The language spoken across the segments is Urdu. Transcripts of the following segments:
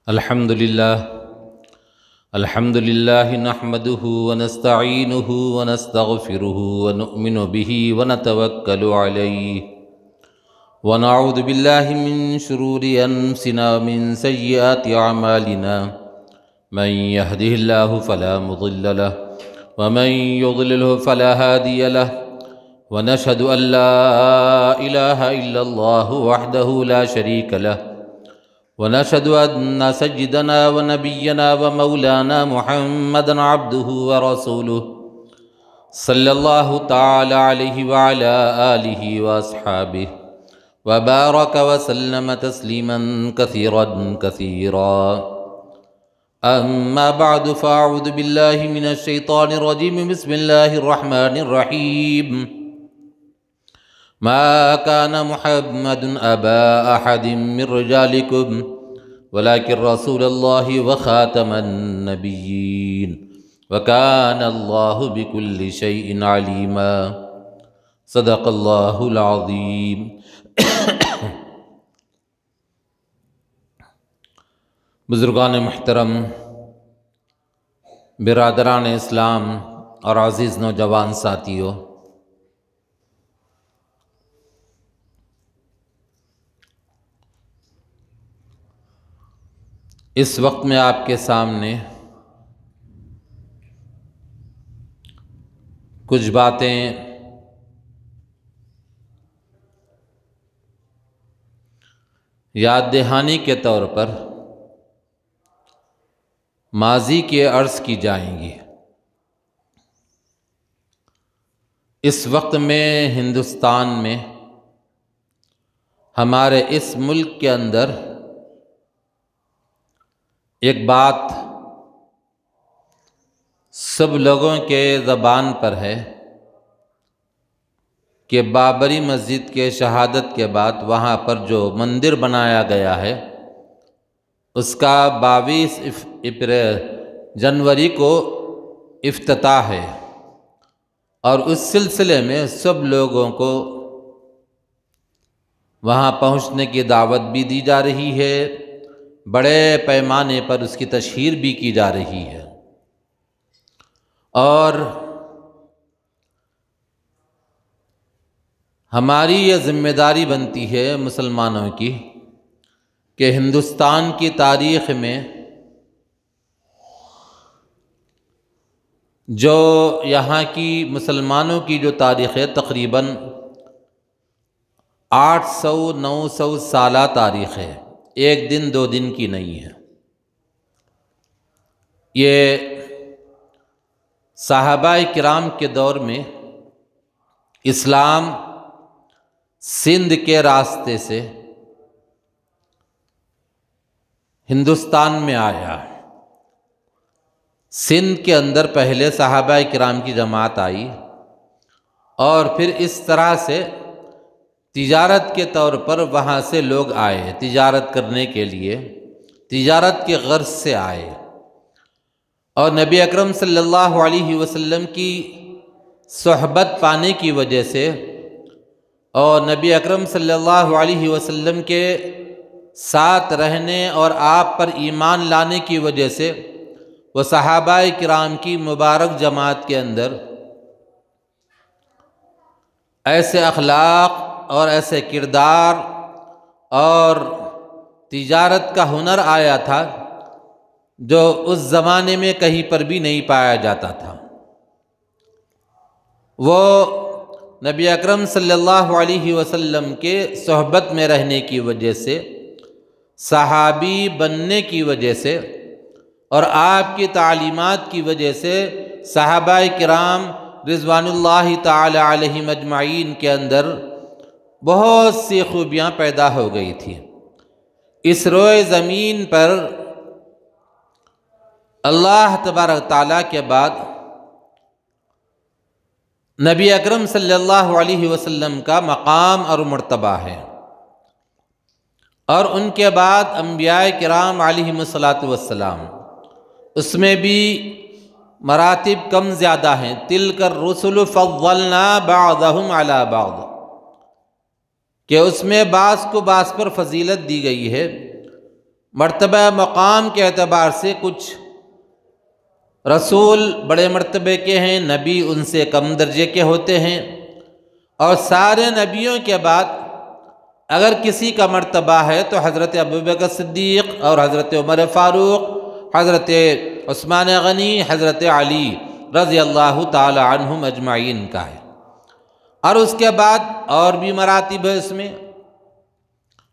الحمد للہ نحمده ونستعینه ونستغفره ونؤمن به ونتوکل علیہ ونعوذ باللہ من شرور انفسنا ومن سیئات اعمالنا من يهده الله فلا مضل له ومن يضلله فلا هادي له ونشهد ان لا اله الا الله وحده لا شريك له ونشهد أن سيدنا ونبينا ومولانا محمدا عبده ورسوله صلى الله تعالى عليه وعلى آله وأصحابه وبارك وسلم تسليما كثيرا كثيرا. أما بعد فأعوذ بالله من الشيطان الرجيم. بسم الله الرحمن الرحيم. ما كان محمد أبا أحد من رجالكم ولكن رسول الله وخاتم النبيين وكان الله بكل شيء عليما. صدق الله العظيم. بزرگان محترم، برادران اسلام اور عزیز نوجوان ساتھیوں، اس وقت میں آپ کے سامنے کچھ باتیں یاد دہانی کے طور پر ماضی کے عرض کی جائیں گی. اس وقت میں ہندوستان میں، ہمارے اس ملک کے اندر ایک بات سب لوگوں کے زبان پر ہے کہ بابری مسجد کے شہادت کے بعد وہاں پر جو مندر بنایا گیا ہے اس کا 22 جنوری کو افتتاح ہے، اور اس سلسلے میں سب لوگوں کو وہاں پہنچنے کی دعوت بھی دی جا رہی ہے، بڑے پیمانے پر اس کی تشہیر بھی کی جا رہی ہے. اور ہماری یہ ذمہ داری بنتی ہے مسلمانوں کی کہ ہندوستان کی تاریخ میں جو یہاں کی مسلمانوں کی جو تاریخ ہے تقریباً 800-900 سالہ تاریخ ہے، ایک دن دو دن کی نہیں ہے. یہ صحابہ کرام کے دور میں اسلام سندھ کے راستے سے ہندوستان میں آیا. سندھ کے اندر پہلے صحابہ کرام کی جماعت آئی، اور پھر اس طرح سے تجارت کے طور پر وہاں سے لوگ آئے، تجارت کرنے کے لیے، تجارت کے غرض سے آئے. اور نبی اکرم صلی اللہ علیہ وسلم کی صحبت پانے کی وجہ سے اور نبی اکرم صلی اللہ علیہ وسلم کے ساتھ رہنے اور آپ پر ایمان لانے کی وجہ سے وہ صحابہ کرام کی مبارک جماعت کے اندر ایسے اخلاق اور ایسے کردار اور تجارت کا ہنر آیا تھا جو اس زمانے میں کہیں پر بھی نہیں پایا جاتا تھا. وہ نبی اکرم صلی اللہ علیہ وسلم کے صحبت میں رہنے کی وجہ سے، صحابی بننے کی وجہ سے اور آپ کی تعلیمات کی وجہ سے صحابہ کرام رضوان اللہ تعالی علیہم اجمعین کے اندر بہت سی خوبیاں پیدا ہو گئی تھیں. اس روئے زمین پر اللہ تبارک تعالیٰ کے بعد نبی اکرم صلی اللہ علیہ وسلم کا مقام اور مرتبہ ہے، اور ان کے بعد انبیاء کرام علیہم الصلاۃ والسلام، اس میں بھی مراتب کم زیادہ ہیں۔ تلک الرسل فضلنا بعضهم علی بعض، کہ اس میں بعض کو بعض پر فضیلت دی گئی ہے۔ مرتبہ مقام کے اعتبار سے کچھ رسول بڑے مرتبے کے ہیں، نبی ان سے کم درجے کے ہوتے ہیں، اور سارے نبیوں کے بعد اگر کسی کا مرتبہ ہے تو حضرت ابوبکر صدیق اور حضرت عمر فاروق، حضرت عثمان غنی، حضرت علی رضی اللہ تعالی عنہم اجمعین کا ہے۔ اور اس کے بعد اور بھی مراتب ہے، اس میں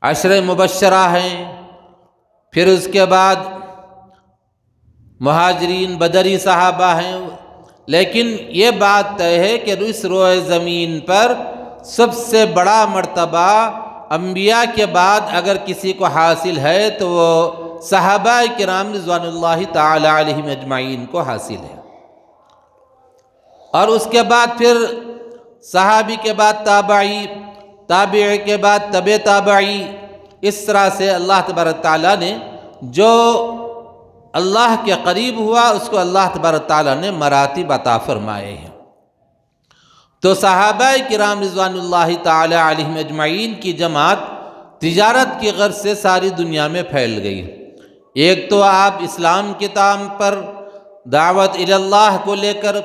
عشر مبشرہ ہیں، پھر اس کے بعد مہاجرین بدری صحابہ ہیں۔ لیکن یہ بات طے ہے کہ اس روئے زمین پر سب سے بڑا مرتبہ انبیاء کے بعد اگر کسی کو حاصل ہے تو وہ صحابہ کرام رضوان اللہ تعالی علیہم اجمعین کو حاصل ہے۔ اور اس کے بعد پھر صحابی کے بعد تابعی، تابعی کے بعد تبع تابعی، اس طرح سے اللہ تبارک تعالیٰ نے جو اللہ کے قریب ہوا اس کو اللہ تبارک تعالیٰ نے مراتب عطا فرمائے ہیں۔ تو صحابہ کرام رضوان اللہ تعالی علیہم اجمعین کی جماعت تجارت کی غرض سے ساری دنیا میں پھیل گئی۔ ایک تو آپ اسلام کے نام پر دعوت اللہ کو لے کر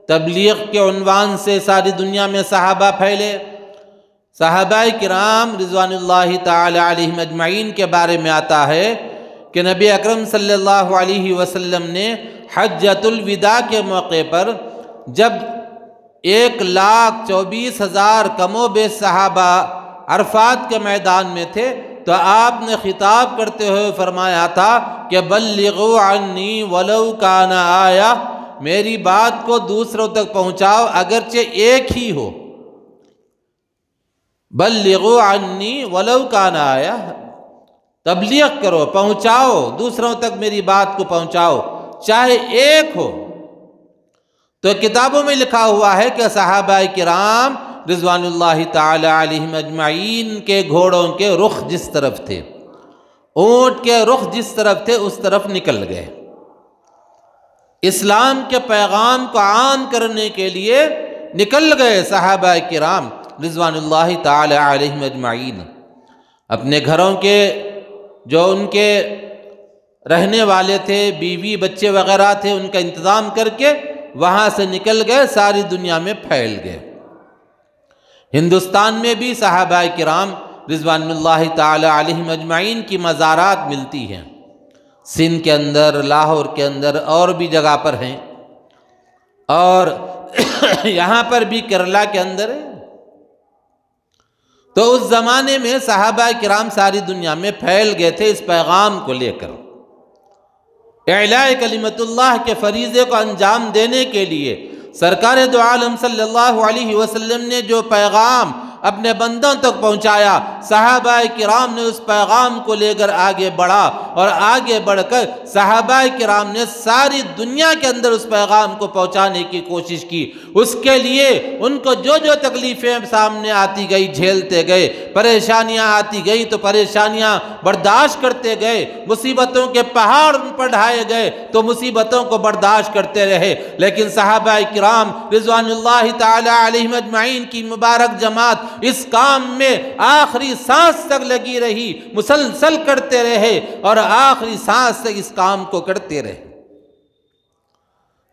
تبلیغ کے عنوان سے ساری دنیا میں صحابہ پھیلے۔ صحابہ کرام رضوان اللہ تعالی علیہم اجمعین کے بارے میں آتا ہے کہ نبی اکرم صلی اللہ علیہ وسلم نے حجۃ الوداع کے موقع پر جب 1,24,000 کم و بیش صحابہ عرفات کے میدان میں تھے تو آپ نے خطاب کرتے ہوئے فرمایا تھا کہ بلغوا عنی ولو کان آیہ، میری بات کو دوسروں تک پہنچاؤ اگرچہ ایک ہی ہو۔ بلغوا عنی ولو کان آیہ، تبلیغ کرو، پہنچاؤ دوسروں تک، میری بات کو پہنچاؤ چاہے ایک ہو۔ تو کتابوں میں لکھا ہوا ہے کہ صحابہ کرام رضوان اللہ تعالی علیہم اجمعین کے گھوڑوں کے رخ جس طرف تھے، اونٹ کے رخ جس طرف تھے اس طرف نکل گئے، اسلام کے پیغام کو عام کرنے کے لیے نکل گئے صحابہ کرام رضوان اللہ تعالی علیہم اجمعین۔ اپنے گھروں کے جو ان کے رہنے والے تھے، بیوی بچے وغیرہ تھے، ان کا انتظام کر کے وہاں سے نکل گئے، ساری دنیا میں پھیل گئے۔ ہندوستان میں بھی صحابہ کرام رضوان اللہ تعالی علیہم اجمعین کی مزارات ملتی ہیں، سندھ کے اندر، لاہور کے اندر اور بھی جگہ پر ہیں، اور یہاں پر بھی کیرلا کے اندر ہے۔ تو اس زمانے میں صحابہ کرام ساری دنیا میں پھیل گئے تھے اس پیغام کو لے کر، اعلاء کلمت اللہ کے فریضے کو انجام دینے کے لیے سرکار دو عالم صلی اللہ علیہ وسلم نے جو پیغام اپنے بندوں تک پہنچایا، صحابہ کرام نے اس پیغام کو لے کر آگے بڑھا، اور آگے بڑھ کر صحابہ کرام نے ساری دنیا کے اندر اس پیغام کو پہنچانے کی کوشش کی۔ اس کے لیے ان کو جو جو تکلیفیں سامنے آتی گئی جھیلتے گئے، پریشانیاں آتی گئی تو پریشانیاں برداشت کرتے گئے، مصیبتوں کے پہاڑ ان پر ڈھائے گئے تو مصیبتوں کو برداشت کرتے رہے۔ لیکن صحابہ کرام رضوان اللہ تعالی علیہم اجمعین کی مبارک جماعت اس کام میں آخری سانس تک لگی رہی، مسلسل کرتے رہے اور آخری سانس تک اس کام کو کرتے رہے۔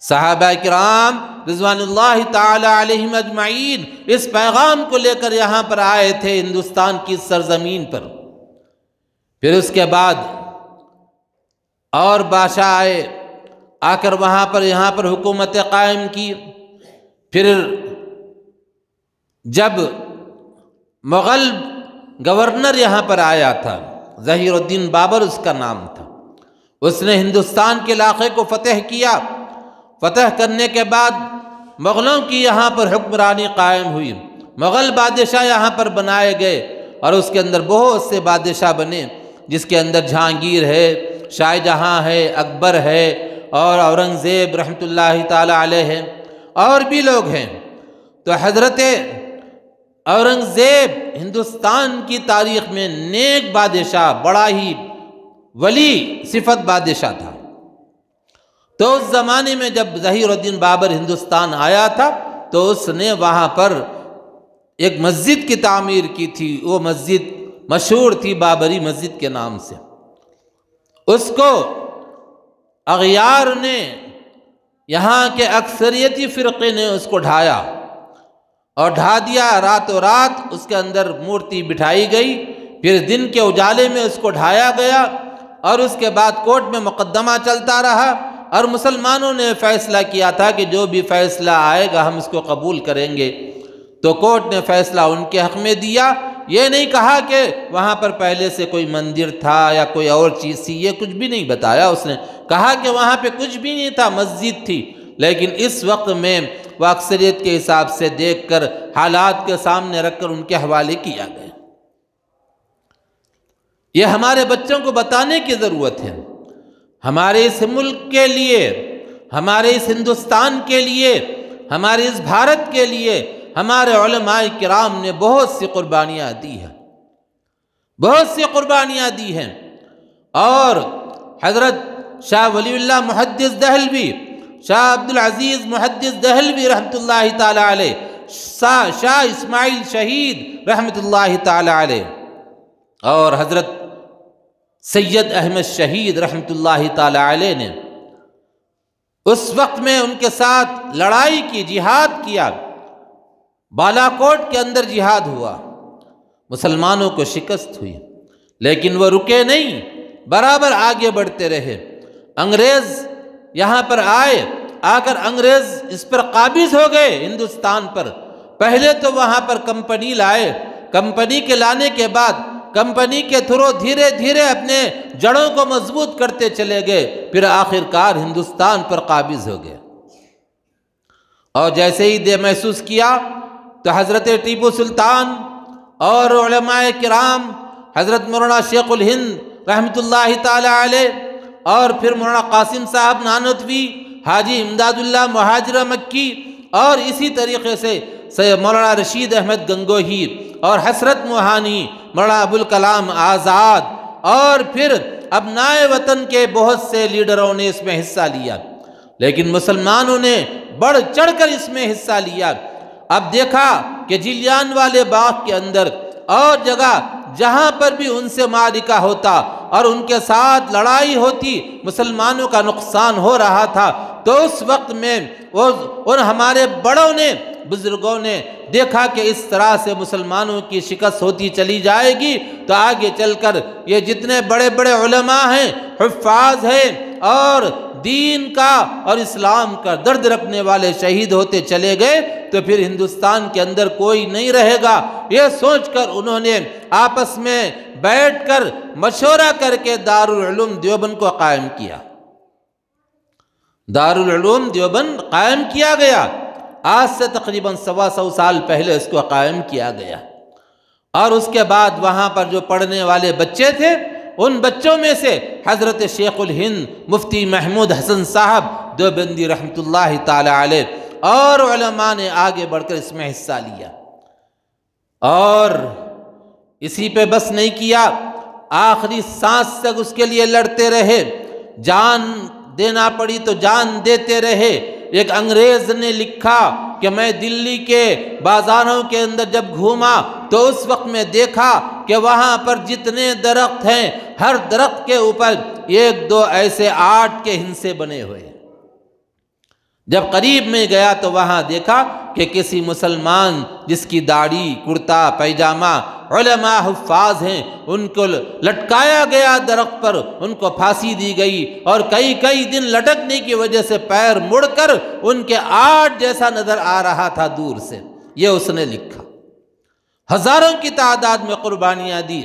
صحابہ کرام رضوان اللہ تعالی علیہم اجمعین اس پیغام کو لے کر یہاں پر آئے تھے ہندوستان کی سرزمین پر۔ پھر اس کے بعد اور بادشاہ آئے، آ کر وہاں پر یہاں پر حکومت قائم کی۔ پھر جب مغل گورنر یہاں پر آیا تھا، ظہیر الدین بابر اس کا نام تھا، اس نے ہندوستان کے علاقے کو فتح کیا۔ فتح کرنے کے بعد مغلوں کی یہاں پر حکمرانی قائم ہوئی، مغل بادشاہ یہاں پر بنائے گئے، اور اس کے اندر بہت سے بادشاہ بنے، جس کے اندر جہانگیر ہے، شاہ جہاں ہے، اکبر ہے، اور اورنگزیب رحمۃ اللہ تعالی علیہ ہے، اور بھی لوگ ہیں۔ تو حضرت اورنگزیب ہندوستان کی تاریخ میں نیک بادشاہ، بڑا ہی ولی صفت بادشاہ تھا۔ تو اس زمانے میں جب ظہیر الدین بابر ہندوستان آیا تھا تو اس نے وہاں پر ایک مسجد کی تعمیر کی تھی، وہ مسجد مشہور تھی بابری مسجد کے نام سے۔ اس کو اغیار نے، یہاں کے اکثریتی فرقے نے اس کو ڈھایا اور ڈھا دیا، راتوں رات اس کے اندر مورتی بٹھائی گئی، پھر دن کے اجالے میں اس کو ڈھایا گیا، اور اس کے بعد کورٹ میں مقدمہ چلتا رہا، اور مسلمانوں نے فیصلہ کیا تھا کہ جو بھی فیصلہ آئے گا ہم اس کو قبول کریں گے۔ تو کورٹ نے فیصلہ ان کے حق میں دیا، یہ نہیں کہا کہ وہاں پر پہلے سے کوئی مندر تھا یا کوئی اور چیز تھی، یہ کچھ بھی نہیں بتایا، اس نے کہا کہ وہاں پہ کچھ بھی نہیں تھا، مسجد تھی۔ لیکن اس وقت میں وہ اکثریت کے حساب سے دیکھ کر، حالات کے سامنے رکھ کر ان کے حوالے کیا گیا۔ یہ ہمارے بچوں کو بتانے کی ضرورت ہے، ہمارے اس ملک کے لیے، ہمارے اس ہندوستان کے لیے، ہمارے اس بھارت کے لیے ہمارے علماء کرام نے بہت سی قربانیاں دی ہیں، بہت سی قربانیاں دی ہیں۔ اور حضرت شاہ ولی اللہ محدث دہلوی، شاہ عبدالعزیز محدث دہلوی رحمۃ اللہ تعالی علیہ، شاہ اسماعیل شہید رحمۃ اللہ تعالی علیہ، اور حضرت سید احمد شہید رحمۃ اللہ تعالی علیہ نے اس وقت میں ان کے ساتھ لڑائی کی، جہاد کیا، بالا کوٹ کے اندر جہاد ہوا، مسلمانوں کو شکست ہوئی، لیکن وہ رکے نہیں، برابر آگے بڑھتے رہے۔ انگریز یہاں پر آئے، آ کر انگریز اس پر قابض ہو گئے ہندوستان پر۔ پہلے تو وہاں پر کمپنی لائے، کمپنی کے لانے کے بعد کمپنی کے تھرو دھیرے دھیرے اپنے جڑوں کو مضبوط کرتے چلے گئے، پھر آخر کار ہندوستان پر قابض ہو گئے۔ اور جیسے ہی محسوس کیا تو حضرت ٹیپو سلطان اور علماء کرام، حضرت مولانا شیخ الہند رحمۃ اللہ تعالی علیہ، اور پھر مولانا قاسم صاحب نانوتوی، حاجی امداد اللہ مہاجر مکی، اور اسی طریقے سے مولانا رشید احمد گنگوہی اور حسرت موہانی، مولانا ابوالکلام آزاد، اور پھر ابنائے وطن کے بہت سے لیڈروں نے اس میں حصہ لیا، لیکن مسلمانوں نے بڑھ چڑھ کر اس میں حصہ لیا۔ اب دیکھا کہ جلیان والے باغ کے اندر اور جگہ جہاں پر بھی ان سے معرکہ ہوتا اور ان کے ساتھ لڑائی ہوتی، مسلمانوں کا نقصان ہو رہا تھا، تو اس وقت میں ان ہمارے بڑوں نے، بزرگوں نے دیکھا کہ اس طرح سے مسلمانوں کی شکست ہوتی چلی جائے گی تو آگے چل کر یہ جتنے بڑے بڑے علماء ہیں، حفاظ ہیں، اور دین کا اور اسلام کا درد رکھنے والے شہید ہوتے چلے گئے تو پھر ہندوستان کے اندر کوئی نہیں رہے گا۔ یہ سوچ کر انہوں نے آپس میں بیٹھ کر مشورہ کر کے دارالعلوم دیوبند کو قائم کیا۔ دارالعلوم دیوبند قائم کیا گیا، آج سے تقریباً 125 سال پہلے اس کو قائم کیا گیا، اور اس کے بعد وہاں پر جو پڑھنے والے بچے تھے، ان بچوں میں سے حضرت شیخ الہند مفتی محمود حسن صاحب دیوبندی رحمۃ اللہ تعالی علیہ اور علماء نے آگے بڑھ کر اس میں حصہ لیا، اور اسی پہ بس نہیں کیا، آخری سانس تک اس کے لیے لڑتے رہے، جان دینا پڑی تو جان دیتے رہے۔ ایک انگریز نے لکھا کہ میں دلی کے بازاروں کے اندر جب گھوما تو اس وقت میں دیکھا کہ وہاں پر جتنے درخت ہیں، ہر درخت کے اوپر ایک دو ایسے آرٹ کے ہندسے بنے ہوئے ہیں۔ جب قریب میں گیا تو وہاں دیکھا کہ کسی مسلمان جس کی داڑھی، کرتا، پیجامہ، علماء حفاظ ہیں، ان کو لٹکایا گیا درخت پر، ان کو پھانسی دی گئی، اور کئی دن لٹکنے کی وجہ سے پیر مڑ کر ان کے آرٹ جیسا نظر آ رہا تھا دور سے۔ یہ اس نے لکھا، ہزاروں کی تعداد میں قربانیاں دی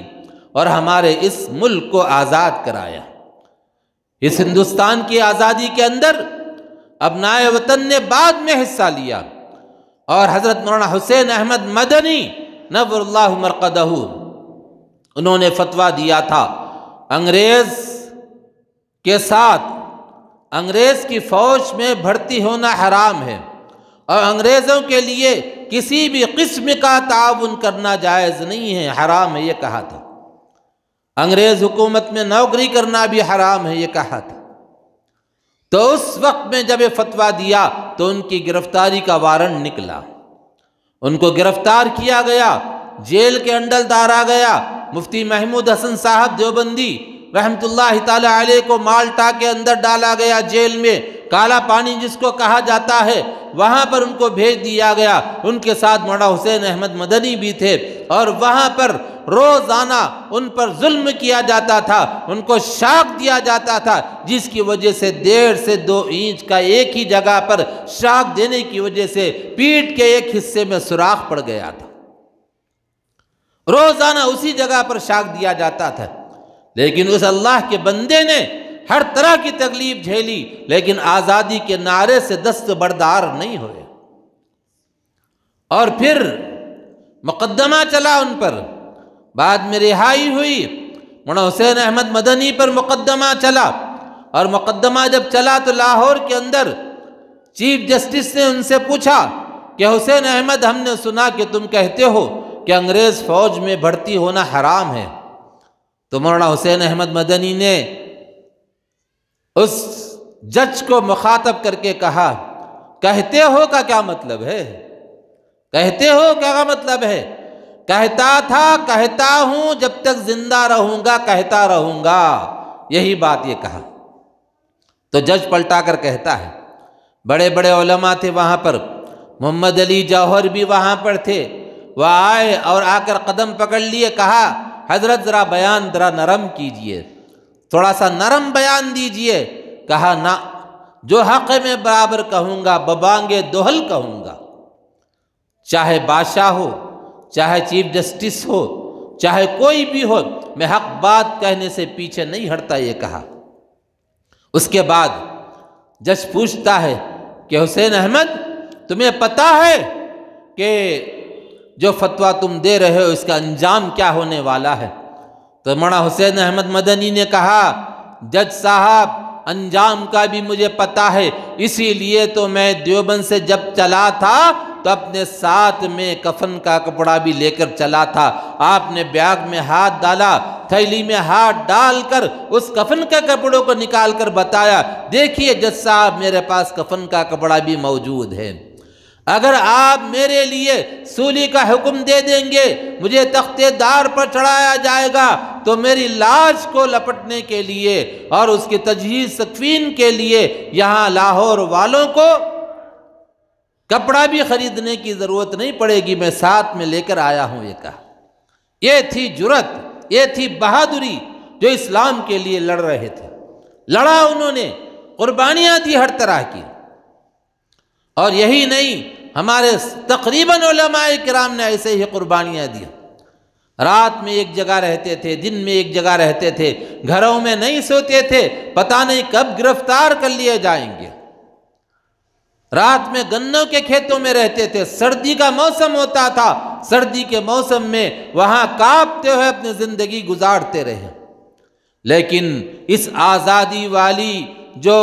اور ہمارے اس ملک کو آزاد کرایا۔ اس ہندوستان کی آزادی کے اندر ابنائے وطن نے بعد میں حصہ لیا، اور حضرت مولانا حسین احمد مدنی نور اللہ مرقدہ، انہوں نے فتویٰ دیا تھا انگریز کے ساتھ، انگریز کی فوج میں بھرتی ہونا حرام ہے، اور انگریزوں کے لیے کسی بھی قسم کا تعاون کرنا جائز نہیں ہے، حرام ہے، یہ کہا تھا۔ انگریز حکومت میں نوکری کرنا بھی حرام ہے، یہ کہا تھا۔ تو اس وقت میں جب یہ فتویٰ دیا تو ان کی گرفتاری کا وارنٹ نکلا، ان کو گرفتار کیا گیا، جیل کے اندر ڈالا گیا۔ مفتی محمود حسن صاحب دیوبندی رحمۃ اللہ تعالی علیہ کو مالٹا کے اندر ڈالا گیا، جیل میں، کالا پانی جس کو کہا جاتا ہے، وہاں پر ان کو بھیج دیا گیا۔ ان کے ساتھ مولانا حسین احمد مدنی بھی تھے، اور وہاں پر روزانہ ان پر ظلم کیا جاتا تھا، ان کو شاک دیا جاتا تھا، جس کی وجہ سے 1.5 سے 2 انچ کا ایک ہی جگہ پر شاک دینے کی وجہ سے پیٹھ کے ایک حصے میں سوراخ پڑ گیا تھا۔ روزانہ اسی جگہ پر شاک دیا جاتا تھا، لیکن اس اللہ کے بندے نے ہر طرح کی تکلیف جھیلی، لیکن آزادی کے نعرے سے دستبردار نہیں ہوئے۔ اور پھر مقدمہ چلا ان پر، بعد میں رہائی ہوئی، مولانا حسین احمد مدنی پر مقدمہ چلا، اور مقدمہ جب چلا تو لاہور کے اندر چیف جسٹس نے ان سے پوچھا کہ حسین احمد، ہم نے سنا کہ تم کہتے ہو کہ انگریز فوج میں بھرتی ہونا حرام ہے۔ تو مولانا حسین احمد مدنی نے اس جج کو مخاطب کر کے کہا، کہتے ہو کا کیا مطلب ہے؟ کہتے ہو کیا مطلب ہے؟ کہتا تھا، کہتا ہوں، جب تک زندہ رہوں گا کہتا رہوں گا، یہی بات یہ کہا۔ تو جج پلٹا کر کہتا ہے، بڑے بڑے علماء تھے وہاں پر، محمد علی جوہر بھی وہاں پر تھے، وہ آئے اور آ کر قدم پکڑ لیے، کہا حضرت ذرا بیان ذرا نرم کیجئے، تھوڑا سا نرم بیان دیجئے۔ کہا نہ، جو حق میں برابر کہوں گا، ببانگے دوہل کہوں گا، چاہے بادشاہ ہو، چاہے چیف جسٹس ہو، چاہے کوئی بھی ہو، میں حق بات کہنے سے پیچھے نہیں ہٹتا، یہ کہا۔ اس کے بعد جج پوچھتا ہے کہ حسین احمد، تمہیں پتہ ہے کہ جو فتویٰ تم دے رہے ہو اس کا انجام کیا ہونے والا ہے؟ تو مولانا حسین احمد مدنی نے کہا، جج صاحب، انجام کا بھی مجھے پتہ ہے، اسی لیے تو میں دیوبند سے جب چلا تھا تو اپنے ساتھ میں کفن کا کپڑا بھی لے کر چلا تھا۔ آپ نے بیگ میں ہاتھ ڈالا، تھیلی میں ہاتھ ڈال کر اس کفن کے کپڑوں کو نکال کر بتایا، دیکھیے جج صاحب، میرے پاس کفن کا کپڑا بھی موجود ہے، اگر آپ میرے لیے سولی کا حکم دے دیں گے، مجھے تختے دار پر چڑھایا جائے گا، تو میری لاش کو لپٹنے کے لیے اور اس کی تجہیز تکفین کے لیے یہاں لاہور والوں کو کپڑا بھی خریدنے کی ضرورت نہیں پڑے گی، میں ساتھ میں لے کر آیا ہوں، یہ کہا۔ یہ تھی جرأت، یہ تھی بہادری، جو اسلام کے لیے لڑ رہے تھے، لڑا انہوں نے، قربانیاں دی ہر طرح کی۔ اور یہی نہیں، ہمارے تقریباً علماء کرام نے ایسے ہی قربانیاں دی، رات میں ایک جگہ رہتے تھے، دن میں ایک جگہ رہتے تھے، گھروں میں نہیں سوتے تھے، پتہ نہیں کب گرفتار کر لیے جائیں گے، رات میں گنوں کے کھیتوں میں رہتے تھے، سردی کا موسم ہوتا تھا، سردی کے موسم میں وہاں کانپتے ہوئے اپنی زندگی گزارتے رہے۔ لیکن اس آزادی والی جو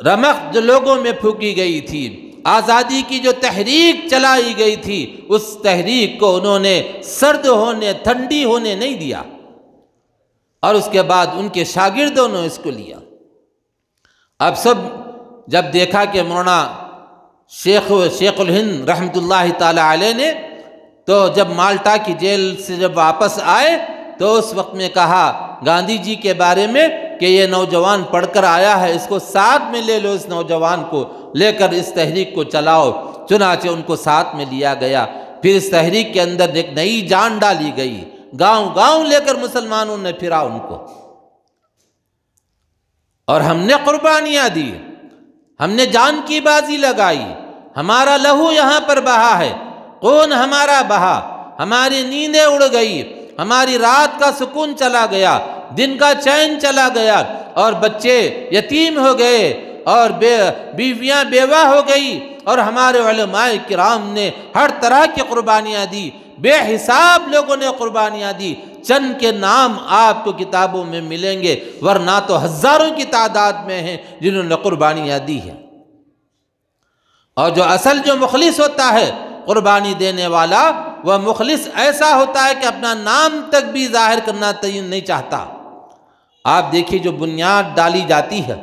رمق جو لوگوں میں پھونکی گئی تھی، آزادی کی جو تحریک چلائی گئی تھی، اس تحریک کو انہوں نے سرد ہونے، ٹھنڈی ہونے نہیں دیا، اور اس کے بعد ان کے شاگردوں نے اس کو لیا۔ اب سب جب دیکھا کہ مولانا شیخ الہند رحمۃ اللہ تعالی علیہ نے، تو جب مالٹا کی جیل سے جب واپس آئے تو اس وقت میں کہا گاندھی جی کے بارے میں کہ یہ نوجوان پڑھ کر آیا ہے، اس کو ساتھ میں لے لو، اس نوجوان کو لے کر اس تحریک کو چلاؤ۔ چنانچہ ان کو ساتھ میں لیا گیا، پھر اس تحریک کے اندر ایک نئی جان ڈالی گئی، گاؤں گاؤں لے کر مسلمانوں نے پھرا ان کو، اور ہم نے قربانیاں دی، ہم نے جان کی بازی لگائی، ہمارا لہو یہاں پر بہا ہے، خون ہمارا بہا، ہماری نیندیں اڑ گئی، ہماری رات کا سکون چلا گیا، دن کا چین چلا گیا، اور بچے یتیم ہو گئے، اور بیویاں بیوہ ہو گئی، اور ہمارے علماء کرام نے ہر طرح کی قربانیاں دی، بے حساب لوگوں نے قربانیاں دی۔ چند کے نام آپ کو کتابوں میں ملیں گے، ورنہ تو ہزاروں کی تعداد میں ہیں جنہوں نے قربانیاں دی ہیں۔ اور جو اصل جو مخلص ہوتا ہے قربانی دینے والا، وہ مخلص ایسا ہوتا ہے کہ اپنا نام تک بھی ظاہر کرنا نہیں چاہتا۔ آپ دیکھیے جو بنیاد ڈالی جاتی ہے،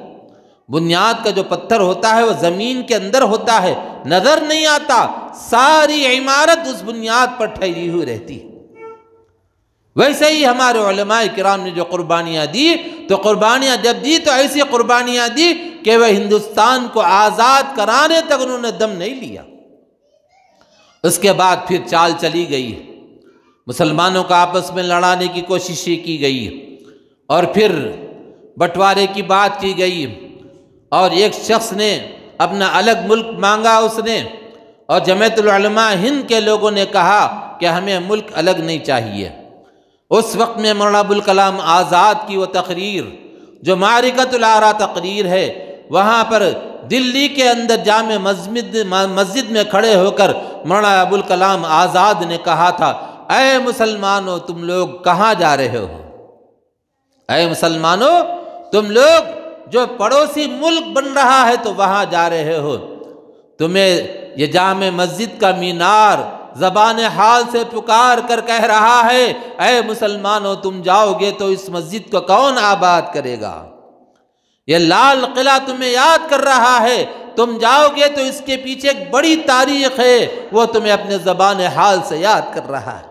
بنیاد کا جو پتھر ہوتا ہے وہ زمین کے اندر ہوتا ہے، نظر نہیں آتا، ساری عمارت اس بنیاد پر ٹھہری ہوئی رہتی ہے۔ ویسے ہی ہمارے علماء کرام نے جو قربانیاں دی، تو قربانیاں جب دی تو ایسی قربانیاں دی کہ وہ ہندوستان کو آزاد کرانے تک انہوں نے دم نہیں لیا۔ اس کے بعد پھر چال چلی گئی، مسلمانوں کو آپس میں لڑانے کی کوششیں کی گئی، اور پھر بٹوارے کی بات کی گئی، اور ایک شخص نے اپنا الگ ملک مانگا اس نے، اور جمعیت العلماء ہند کے لوگوں نے کہا کہ ہمیں ملک الگ نہیں چاہیے۔ اس وقت میں مولانا ابوالکلام آزاد کی وہ تقریر جو معرکۃ الآراء تقریر ہے، وہاں پر دلی کے اندر جامع مسجد میں کھڑے ہو کر مولانا ابوالکلام آزاد نے کہا تھا، اے مسلمانوں تم لوگ کہاں جا رہے ہو؟ اے مسلمانوں تم لوگ جو پڑوسی ملک بن رہا ہے تو وہاں جا رہے ہو، تمہیں یہ جامع مسجد کا مینار زبان حال سے پکار کر کہہ رہا ہے، اے مسلمانوں تم جاؤ گے تو اس مسجد کو کون آباد کرے گا؟ یہ لال قلعہ تمہیں یاد کر رہا ہے، تم جاؤ گے تو اس کے پیچھے ایک بڑی تاریخ ہے، وہ تمہیں اپنے زبان حال سے یاد کر رہا ہے۔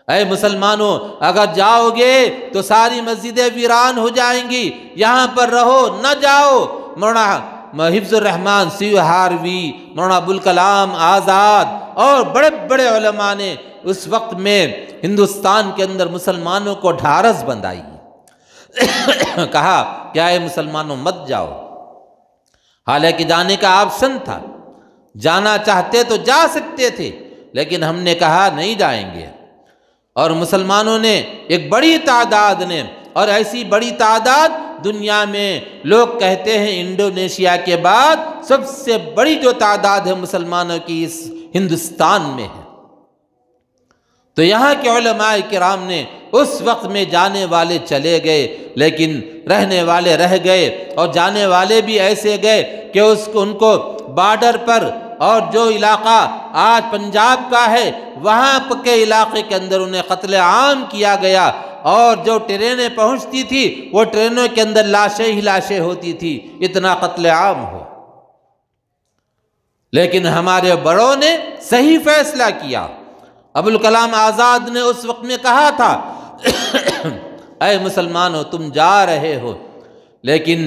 اے مسلمانوں اگر جاؤ گے تو ساری مسجدیں ویران ہو جائیں گی، یہاں پر رہو، نہ جاؤ۔ مولانا حفظ الرحمن سیوہاروی، مولانا ابوالکلام آزاد اور بڑے بڑے علماء نے اس وقت میں ہندوستان کے اندر مسلمانوں کو ڈھارس بندھائی، کہا کہ اے مسلمانوں مت جاؤ۔ حالانکہ جانے کا آپشن تھا، جانا چاہتے تو جا سکتے تھے، لیکن ہم نے کہا نہیں جائیں گے۔ اور مسلمانوں نے ایک بڑی تعداد نے، اور ایسی بڑی تعداد دنیا میں لوگ کہتے ہیں انڈونیشیا کے بعد سب سے بڑی جو تعداد ہے مسلمانوں کی اس ہندوستان میں ہے۔ تو یہاں کے علماء کرام نے اس وقت میں جانے والے چلے گئے، لیکن رہنے والے رہ گئے، اور جانے والے بھی ایسے گئے کہ ان کو بارڈر پر، اور جو علاقہ آج پنجاب کا ہے وہاں کے علاقے کے اندر انہیں قتل عام کیا گیا، اور جو ٹرینیں پہنچتی تھی وہ ٹرینوں کے اندر لاشیں ہی لاشیں ہوتی تھی، اتنا قتل عام ہو۔ لیکن ہمارے بڑوں نے صحیح فیصلہ کیا۔ ابوالکلام آزاد نے اس وقت میں کہا تھا، اے مسلمانوں تم جا رہے ہو، لیکن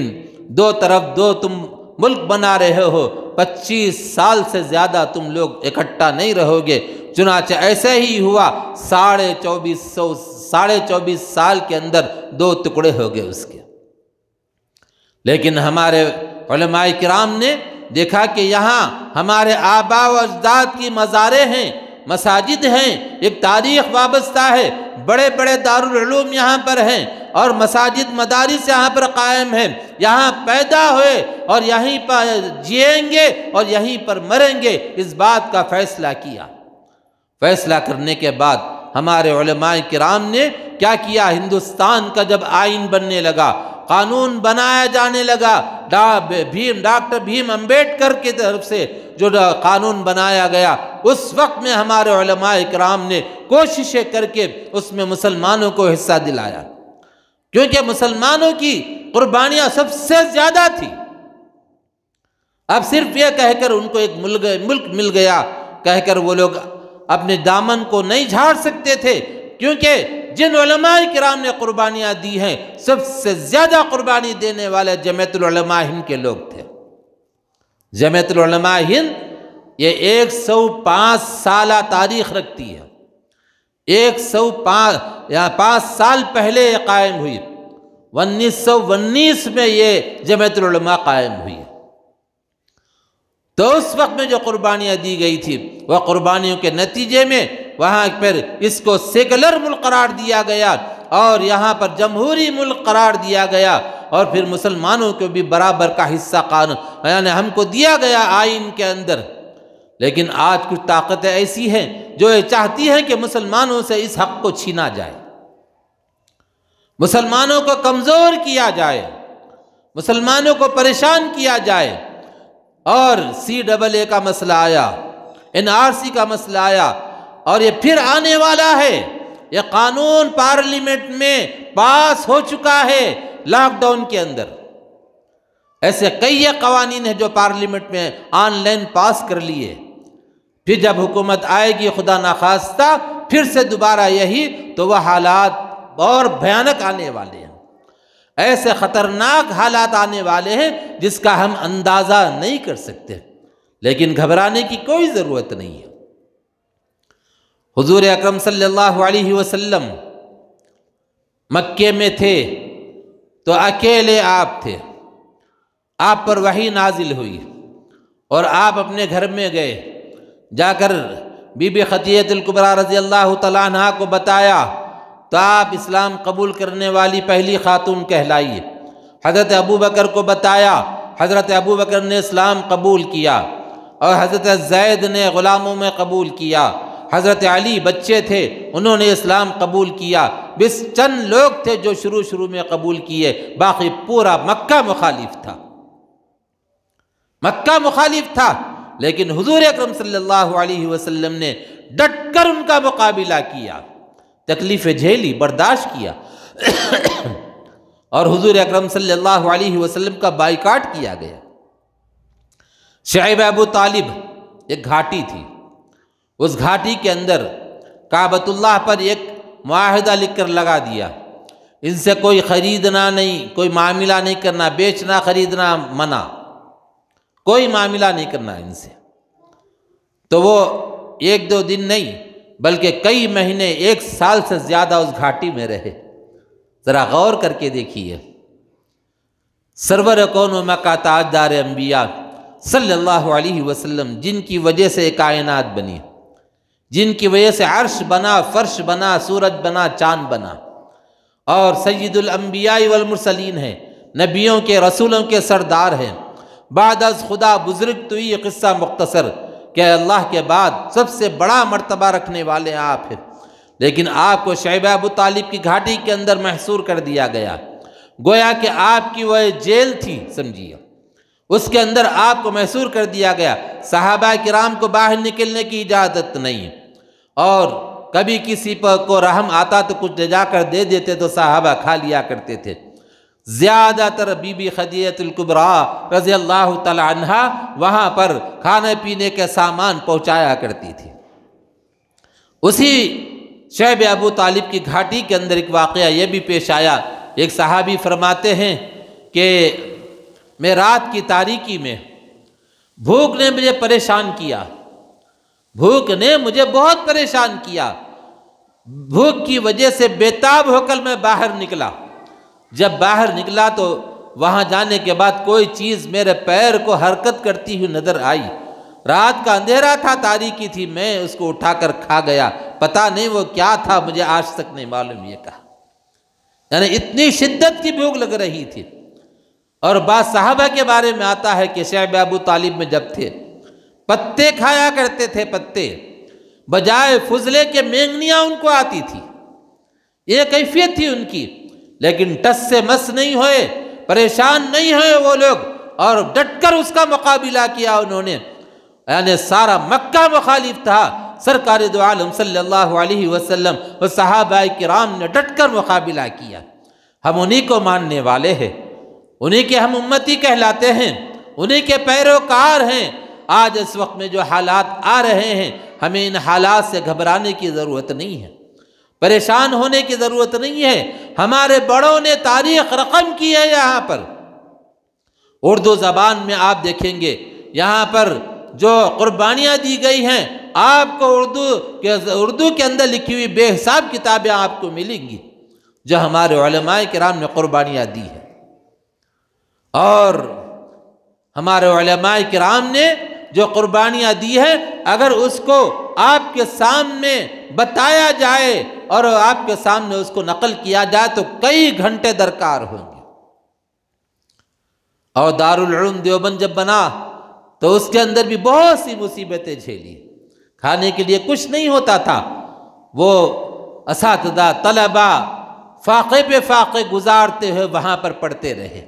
دو طرف دو تم ملک بنا رہے ہو، 25 سال سے زیادہ تم لوگ اکٹھا نہیں رہو گے۔ چنانچہ ایسے ہی ہوا، 24.5 سال کے اندر 2 ٹکڑے ہو گئے اس کے۔ لیکن ہمارے علماء کرام نے دیکھا کہ یہاں ہمارے آباء و اجداد کی مزاریں ہیں، مساجد ہیں، ایک تاریخ وابستہ ہے، بڑے بڑے دارالعلوم یہاں پر ہیں، اور مساجد مدارس یہاں پر قائم ہیں، یہاں پیدا ہوئے اور یہیں پر جئیں گے اور یہیں پر مریں گے، اس بات کا فیصلہ کیا۔ فیصلہ کرنے کے بعد ہمارے علماء کرام نے کیا کیا؟ ہندوستان کا جب آئین بننے لگا، قانون بنایا جانے لگا، ڈاکٹر بھیم امبیڈکر کی طرف سے جو قانون بنایا گیا، اس وقت میں ہمارے علماء کرام نے کوششیں کر کے اس میں مسلمانوں کو حصہ دلایا، کیونکہ مسلمانوں کی قربانیاں سب سے زیادہ تھی۔ اب صرف یہ کہہ کر ان کو ایک ملک مل گیا کہہ کر وہ لوگ اپنے دامن کو نہیں جھاڑ سکتے تھے، کیونکہ جن علماء کرام نے قربانیاں دی ہیں سب سے زیادہ قربانی دینے والے جمعیت العلماء ہند کے لوگ تھے۔ جمعیت العلماء ہند یہ 105 سالہ تاریخ رکھتی ہے، 105 سال پہلے یہ قائم ہوئی، 1919 میں یہ جمعیت العلماء قائم ہوئی۔ تو اس وقت میں جو قربانیاں دی گئی تھی، وہ قربانیوں کے نتیجے میں وہاں پھر اس کو سیکولر ملک قرار دیا گیا، اور یہاں پر جمہوری ملک قرار دیا گیا، اور پھر مسلمانوں کو بھی برابر کا حصہ قانون یعنی ہم کو دیا گیا آئین کے اندر۔ لیکن آج کچھ طاقتیں ایسی ہیں جو یہ چاہتی ہیں کہ مسلمانوں سے اس حق کو چھینا جائے، مسلمانوں کو کمزور کیا جائے، مسلمانوں کو پریشان کیا جائے۔ اور CAA کا مسئلہ آیا، NRC کا مسئلہ آیا، اور یہ پھر آنے والا ہے۔ یہ قانون پارلیمنٹ میں پاس ہو چکا ہے لاک ڈاؤن کے اندر۔ ایسے کئی قوانین ہیں جو پارلیمنٹ میں آن لائن پاس کر لیے، پھر جب حکومت آئے گی خدا نخواستہ پھر سے دوبارہ یہی، تو وہ حالات اور بھیانک آنے والے ہیں، ایسے خطرناک حالات آنے والے ہیں جس کا ہم اندازہ نہیں کر سکتے، لیکن گھبرانے کی کوئی ضرورت نہیں ہے۔ حضور اکرم صلی اللہ علیہ وسلم مکے میں تھے تو اکیلے آپ تھے، آپ پر وحی نازل ہوئی اور آپ اپنے گھر میں گئے، جا کر بی بی خدیجہ الکبریٰ رضی اللہ تعالیٰ عنہا کو بتایا تو آپ اسلام قبول کرنے والی پہلی خاتون کہلائی۔ حضرت ابوبکر کو بتایا، حضرت ابوبکر نے اسلام قبول کیا، اور حضرت زید نے غلاموں میں قبول کیا، حضرت علی بچے تھے انہوں نے اسلام قبول کیا، بس چند لوگ تھے جو شروع میں قبول کیے، باقی پورا مکہ مخالف تھا، مکہ مخالف تھا، لیکن حضور اکرم صلی اللہ علیہ وسلم نے ڈٹ کر ان کا مقابلہ کیا، تکلیفیں جھیلی، برداشت کیا، اور حضور اکرم صلی اللہ علیہ وسلم کا بائیکاٹ کیا گیا۔ شعیب ابو طالب ایک گھاٹی تھی، اس گھاٹی کے اندر کعبۃ اللہ پر ایک معاہدہ لکھ کر لگا دیا، ان سے کوئی خریدنا نہیں، کوئی معاملہ نہیں کرنا، بیچنا خریدنا منع، کوئی معاملہ نہیں کرنا ان سے۔ تو وہ ایک دو دن نہیں بلکہ کئی مہینے، ایک سال سے زیادہ اس گھاٹی میں رہے۔ ذرا غور کر کے دیکھیے، سرور کون و مکہ تاجدار انبیاء صلی اللہ علیہ وسلم، جن کی وجہ سے کائنات بنی، جن کی وجہ سے عرش بنا، فرش بنا، سورج بنا، چاند بنا، اور سید الانبیاء والمرسلین ہیں، نبیوں کے رسولوں کے سردار ہیں، بعد از خدا بزرگ تو یہ قصہ مختصر کہ اللہ کے بعد سب سے بڑا مرتبہ رکھنے والے آپ ہیں، لیکن آپ کو شعیب ابو طالب کی گھاٹی کے اندر محصور کر دیا گیا، گویا کہ آپ کی وہ جیل تھی، سمجھیے اس کے اندر آپ کو محصور کر دیا گیا۔ صحابہ کرام کو باہر نکلنے کی اجازت نہیں، اور کبھی کسی پر کو رحم آتا تو کچھ لے جا کر دے دیتے تو صحابہ کھا لیا کرتے تھے۔ زیادہ تر بی بی خدیجہ الکبریٰ رضی اللہ تعالی عنہا وہاں پر کھانے پینے کے سامان پہنچایا کرتی تھی۔ اسی شعیب ابو طالب کی گھاٹی کے اندر ایک واقعہ یہ بھی پیش آیا، ایک صحابی فرماتے ہیں کہ میں رات کی تاریکی میں بھوک نے مجھے پریشان کیا، بھوک نے مجھے بہت پریشان کیا، بھوک کی وجہ سے بیتاب ہو کر میں باہر نکلا، جب باہر نکلا تو وہاں جانے کے بعد کوئی چیز میرے پیر کو حرکت کرتی ہوئی نظر آئی، رات کا اندھیرا تھا، تاریکی تھی، میں اس کو اٹھا کر کھا گیا، پتہ نہیں وہ کیا تھا، مجھے آج تک نہیں معلوم یہ کہا، یعنی اتنی شدت کی بھوک لگ رہی تھی۔ اور بعض صحابہ کے بارے میں آتا ہے کہ شعیب ابو طالب میں جب تھے پتے کھایا کرتے تھے، پتے بجائے فضلے کے مینگنیاں ان کو آتی تھی، یہ کیفیت تھی ان کی، لیکن ٹس سے مس نہیں ہوئے، پریشان نہیں ہوئے وہ لوگ، اور ڈٹ کر اس کا مقابلہ کیا انہوں نے، یعنی سارا مکہ مخالف تھا، سرکار دو عالم صلی اللہ علیہ وسلم اور صحابہ کرام نے ڈٹ کر مقابلہ کیا۔ ہم انہی کو ماننے والے ہیں، انہی کے ہم امتی کہلاتے ہیں، انہی کے پیروکار ہیں۔ آج اس وقت میں جو حالات آ رہے ہیں ہمیں ان حالات سے گھبرانے کی ضرورت نہیں ہے، پریشان ہونے کی ضرورت نہیں ہے، ہمارے بڑوں نے تاریخ رقم کی ہے۔ یہاں پر اردو زبان میں آپ دیکھیں گے یہاں پر جو قربانیاں دی گئی ہیں، آپ کو اردو کے اندر لکھی ہوئی بے حساب کتابیں آپ کو ملیں گی جو ہمارے علماء کرام نے قربانیاں دی ہیں، اور ہمارے علماء کرام نے جو قربانیاں دی ہیں اگر اس کو آپ کے سامنے بتایا جائے اور آپ کے سامنے اس کو نقل کیا جائے تو کئی گھنٹے درکار ہوں گے۔ اور دارالعلوم دیوبند جب بنا تو اس کے اندر بھی بہت سی مصیبتیں جھیلی، کھانے کے لیے کچھ نہیں ہوتا تھا، وہ اساتذہ طلبہ فاقے پہ فاقے گزارتے ہوئے وہاں پر پڑھتے رہے۔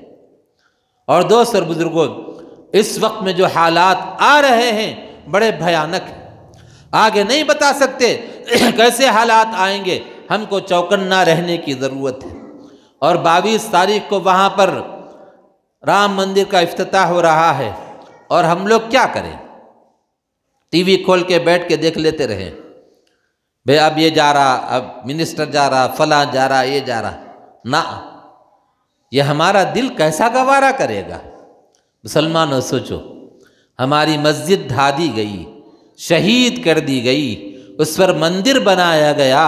اور دوست اور بزرگوں، اس وقت میں جو حالات آ رہے ہیں بڑے بھیانک ہیں، آگے نہیں بتا سکتے کیسے حالات آئیں گے، ہم کو چوکنا رہنے کی ضرورت ہے۔ اور 22 تاریخ کو وہاں پر رام مندر کا افتتاح ہو رہا ہے، اور ہم لوگ کیا کریں؟ ٹی وی کھول کے بیٹھ کے دیکھ لیتے رہیں، بھئی اب یہ جا رہا، اب منسٹر جا رہا، فلاں جا رہا، یہ جا رہا۔ نہ، یہ ہمارا دل کیسا گوارا کرے گا؟ مسلمانوں سوچو، ہماری مسجد ڈھا دی گئی، شہید کر دی گئی، اس پر مندر بنایا گیا،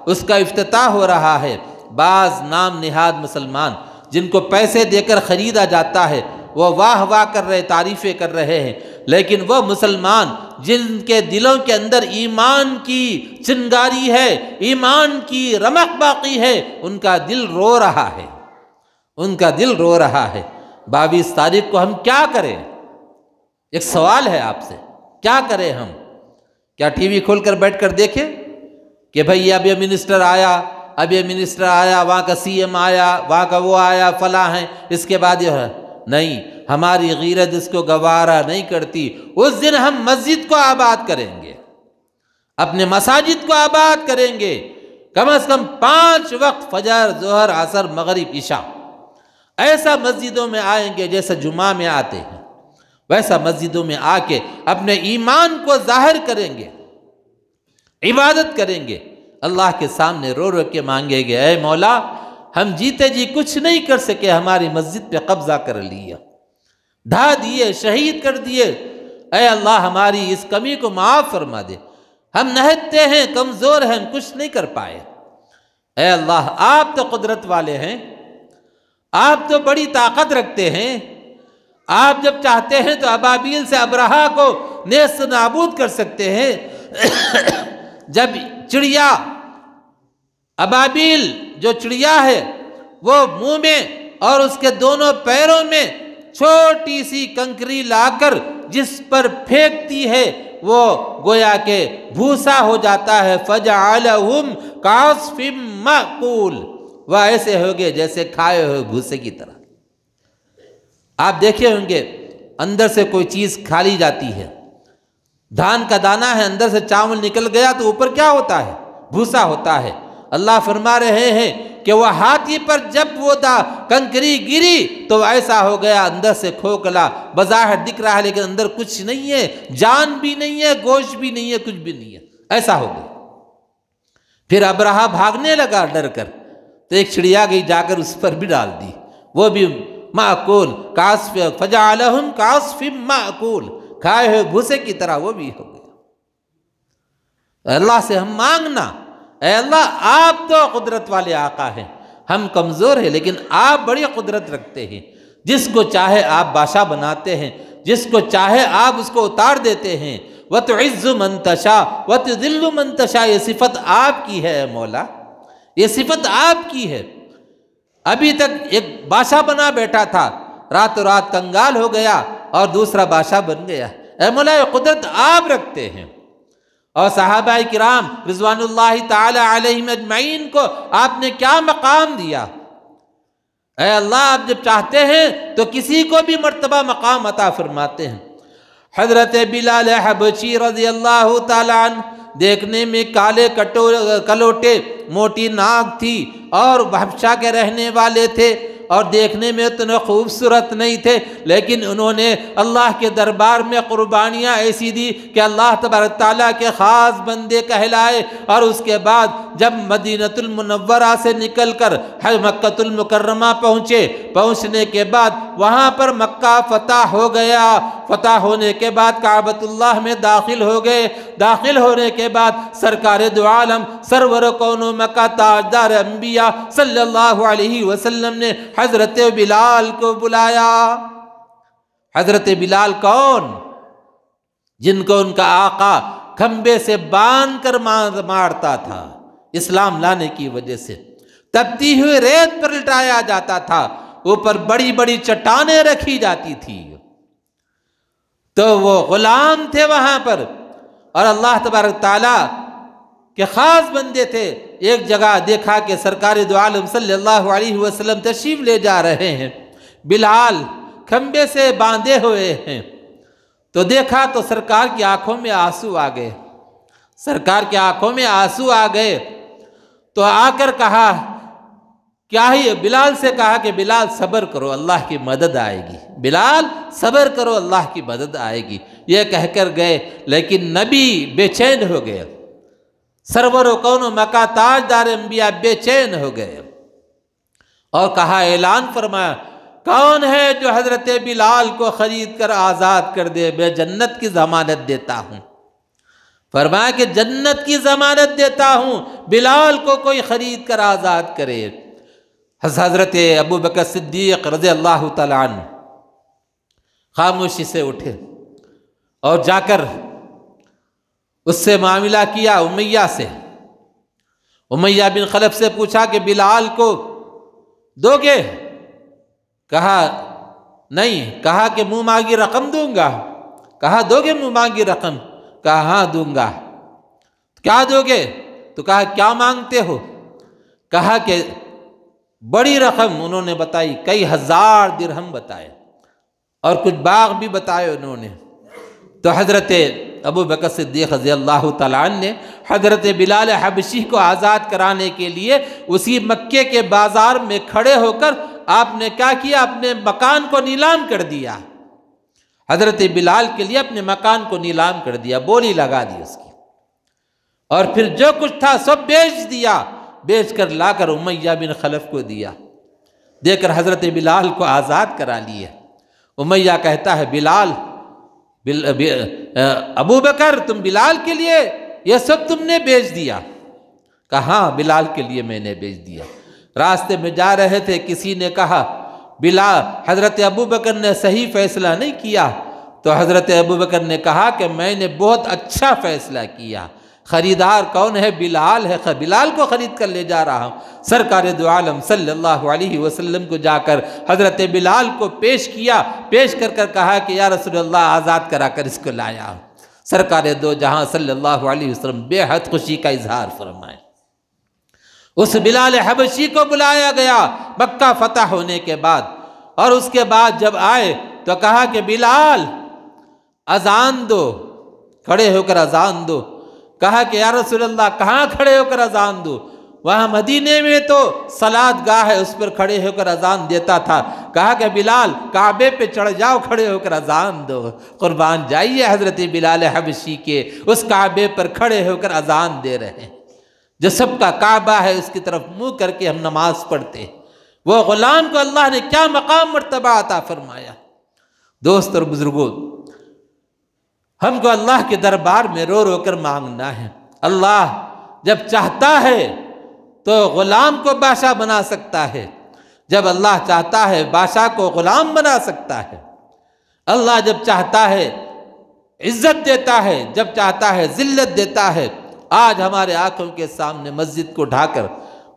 اس کا افتتاح ہو رہا ہے۔ بعض نام نہاد مسلمان جن کو پیسے دے کر خریدا جاتا ہے وہ واہ واہ کر رہے، تعریفیں کر رہے ہیں، لیکن وہ مسلمان جن کے دلوں کے اندر ایمان کی چنگاری ہے، ایمان کی رمق باقی ہے، ان کا دل رو رہا ہے، ان کا دل رو رہا ہے۔ 22 تاریخ کو ہم کیا کریں؟ ایک سوال ہے آپ سے، کیا کریں ہم؟ کیا ٹی وی کھول کر بیٹھ کر دیکھیں کہ بھئی اب یہ منسٹر آیا، اب یہ منسٹر آیا، وہاں کا سی ایم آیا، وہاں کا وہ آیا، فلاں ہیں، اس کے بعد یہ ہے؟ نہیں، ہماری غیرت اس کو گوارا نہیں کرتی۔ اس دن ہم مسجد کو آباد کریں گے، اپنے مساجد کو آباد کریں گے، کم از کم 5 وقت فجر، ظہر، عصر، مغرب، عشاء، ایسا مسجدوں میں آئیں گے جیسا جمعہ میں آتے ہیں، ویسا مسجدوں میں آ کے اپنے ایمان کو ظاہر کریں گے، عبادت کریں گے، اللہ کے سامنے رو رو کے مانگیں گے، اے مولا ہم جیتے جی کچھ نہیں کر سکے، ہماری مسجد پہ قبضہ کر لیا، ڈھا دیے، شہید کر دیے، اے اللہ ہماری اس کمی کو معاف فرما دے، ہم نہتے ہیں، کمزور ہیں، ہم کچھ نہیں کر پائے، اے اللہ آپ تو قدرت والے ہیں، آپ تو بڑی طاقت رکھتے ہیں، آپ جب چاہتے ہیں تو ابابیل سے ابرہا کو نیست نابود کر سکتے ہیں۔ جب چڑیا، ابابیل جو چڑیا ہے، وہ منہ میں اور اس کے دونوں پیروں میں چھوٹی سی کنکری لا کر جس پر پھینکتی ہے وہ گویا کہ بھوسا ہو جاتا ہے، فَجَعَلَهُمْ كَعَصْفٍ مَأْكُولٍ، وہ ایسے ہوگے جیسے کھائے ہوئے بھوسے کی طرح۔ آپ دیکھے ہوں گے اندر سے کوئی چیز کھا لی جاتی ہے، دھان کا دانہ ہے، اندر سے چاول نکل گیا تو اوپر کیا ہوتا ہے؟ بھوسا ہوتا ہے۔ اللہ فرما رہے ہیں کہ وہ ہاتھی پر جب وہ کنکری گری تو ایسا ہو گیا، اندر سے کھوکھلا، بظاہر دکھ رہا ہے لیکن اندر کچھ نہیں ہے، جان بھی نہیں ہے، گوشت بھی نہیں ہے، کچھ بھی نہیں ہے، ایسا ہو گیا۔ پھر ابرہا بھاگنے لگا ڈر کر، تو ایک چڑیا گئی جا کر اس پر بھی ڈال دی، وہ بھی مأکول، فَجَعَلَهُمْ كَعَصْفٍ مَأْكُولٍ، کھائے ہوئے بھوسے کی طرح وہ بھی ہو گیا۔ اللہ سے ہم مانگنا، اے اللہ آپ تو قدرت والے آقا ہیں، ہم کمزور ہیں لیکن آپ بڑی قدرت رکھتے ہیں، جس کو چاہے آپ بادشاہ بناتے ہیں، جس کو چاہے آپ اس کو اتار دیتے ہیں۔ وَتُعِزُّ مَن تَشَاءُ وَتُذِلُّ مَن تَشَاءُ، یہ صفت آپ کی ہے اے مولا، یہ صفت آپ کی ہے۔ ابھی تک ایک بادشاہ بنا بیٹھا تھا، راتوں رات کنگال ہو گیا اور دوسرا بادشاہ بن گیا۔ اے مولا یہ قدرت آپ رکھتے ہیں۔ اور صحابہ کرام رضوان اللہ تعالی علیہم اجمعین کو آپ نے کیا مقام دیا؟ اے اللہ آپ جب چاہتے ہیں تو کسی کو بھی مرتبہ مقام عطا فرماتے ہیں۔ حضرت بلال حبشی رضی اللہ تعالی عنہ دیکھنے میں کالے کلوٹے، موٹی ناک تھی اور حبشہ کے رہنے والے تھے اور دیکھنے میں اتنے خوبصورت نہیں تھے، لیکن انہوں نے اللہ کے دربار میں قربانیاں ایسی دی کہ اللہ تبارک تعالیٰ کے خاص بندے کہلائے۔ اور اس کے بعد جب مدینۃ المنورہ سے نکل کر مکہ المکرمہ پہنچنے کے بعد وہاں پر مکہ فتح ہو گیا، فتح ہونے کے بعد کعبۃ اللہ میں داخل ہو گئے، داخل ہونے کے بعد سرکار دو عالم سرور کون و مکہ تاجدار انبیاء صلی اللہ علیہ وسلم نے حضرت بلال کو بلایا۔ حضرت بلال کون؟ جن کو ان کا آقا کھمبے سے باندھ کر مارتا تھا، اسلام لانے کی وجہ سے تپتی ہوئی ریت پر لٹایا جاتا تھا، اوپر بڑی بڑی چٹانیں رکھی جاتی تھی، تو وہ غلام تھے وہاں پر اور اللہ تبارک تعالیٰ کہ خاص بندے تھے۔ ایک جگہ دیکھا کہ سرکار دو عالم صلی اللہ علیہ وسلم تشریف لے جا رہے ہیں، بلال کھمبے سے باندھے ہوئے ہیں۔ تو دیکھا تو سرکار کی آنکھوں میں آنسو آ گئے، سرکار کی آنکھوں میں آنسو آ گئے۔ تو آ کر کہا کیا ہی، بلال سے کہا کہ بلال صبر کرو، اللہ کی مدد آئے گی، بلال صبر کرو، اللہ کی مدد آئے گی، یہ کہہ کر گئے۔ لیکن نبی بے چین ہو گئے، سرور و کون و مکا تاجدار انبیاء بے چین ہو گئے، اور کہا، اعلان فرمایا، کون ہے جو حضرت بلال کو خرید کر آزاد کر دے؟ میں جنت کی ضمانت دیتا ہوں۔ فرمایا کہ جنت کی ضمانت دیتا ہوں، بلال کو کوئی خرید کر آزاد کرے۔ حضرت ابو بکر صدیق رضی اللہ تعالیٰ عنہ خاموشی سے اٹھے اور جا کر اس سے معاملہ کیا، امیہ سے، امیہ بن خلف سے پوچھا کہ بلال کو دو گے؟ کہا نہیں۔ کہا کہ منہ مانگی رقم دوں گا؟ کہا دو گے منہ مانگی رقم؟ کہا ہاں دوں گا۔ کیا دو گے؟ تو کہا کیا مانگتے ہو؟ کہا کہ بڑی رقم انہوں نے بتائی، کئی ہزار درہم بتائے، اور کچھ باغ بھی بتائے انہوں نے۔ تو حضرت ابو بکر صدیق رضی اللہ تعالیٰ عنہ نے حضرت بلال حبشی کو آزاد کرانے کے لیے اسی مکے کے بازار میں کھڑے ہو کر آپ نے کیا کیا؟ اپنے مکان کو نیلام کر دیا، حضرت بلال کے لیے اپنے مکان کو نیلام کر دیا، بولی لگا دی اس کی، اور پھر جو کچھ تھا سب بیچ دیا، بیچ کر لا کر امیہ بن خلف کو دیا، دے کر حضرت بلال کو آزاد کرا لیے۔ امیہ کہتا ہے بلال، ابو بکر تم بلال کے لیے یہ سب تم نے بیچ دیا؟ کہا ہاں بلال کے لیے میں نے بیچ دیا۔ راستے میں جا رہے تھے، کسی نے کہا بلال، حضرت ابو بکر نے صحیح فیصلہ نہیں کیا، تو حضرت ابو بکر نے کہا کہ میں نے بہت اچھا فیصلہ کیا، خریدار کون ہے؟ بلال ہے، بلال کو خرید کر لے جا رہا ہوں۔ سرکار دو عالم صلی اللہ علیہ وسلم کو جا کر حضرت بلال کو پیش کیا، پیش کر کر کہا کہ یا رسول اللہ آزاد کرا کر اس کو لایا۔ سرکار دو جہاں صلی اللہ علیہ وسلم بے حد خوشی کا اظہار فرمائے۔ اس بلال حبشی کو بلایا گیا مکہ فتح ہونے کے بعد، اور اس کے بعد جب آئے تو کہا کہ بلال اذان دو، کھڑے ہو کر اذان دو۔ کہا کہ یا رسول اللہ کہاں کھڑے ہو کر اذان دو؟ وہاں مدینے میں تو صلاۃ گاہ ہے، اس پر کھڑے ہو کر اذان دیتا تھا۔ کہا کہ بلال کعبے پہ چڑھ جاؤ، کھڑے ہو کر اذان دو۔ قربان جائیے حضرت بلال حبشی کے اس کعبے پر کھڑے ہو کر اذان دے رہے ہیں، جو سب کا کعبہ ہے اس کی طرف منہ کر کے ہم نماز پڑھتے ہیں۔ وہ غلام کو اللہ نے کیا مقام مرتبہ عطا فرمایا۔ دوست اور بزرگوں، ہم کو اللہ کے دربار میں رو رو کر مانگنا ہے۔ اللہ جب چاہتا ہے تو غلام کو بادشاہ بنا سکتا ہے، جب اللہ چاہتا ہے بادشاہ کو غلام بنا سکتا ہے۔ اللہ جب چاہتا ہے عزت دیتا ہے، جب چاہتا ہے ذلت دیتا ہے۔ آج ہمارے آنکھوں کے سامنے مسجد کو ڈھا کر،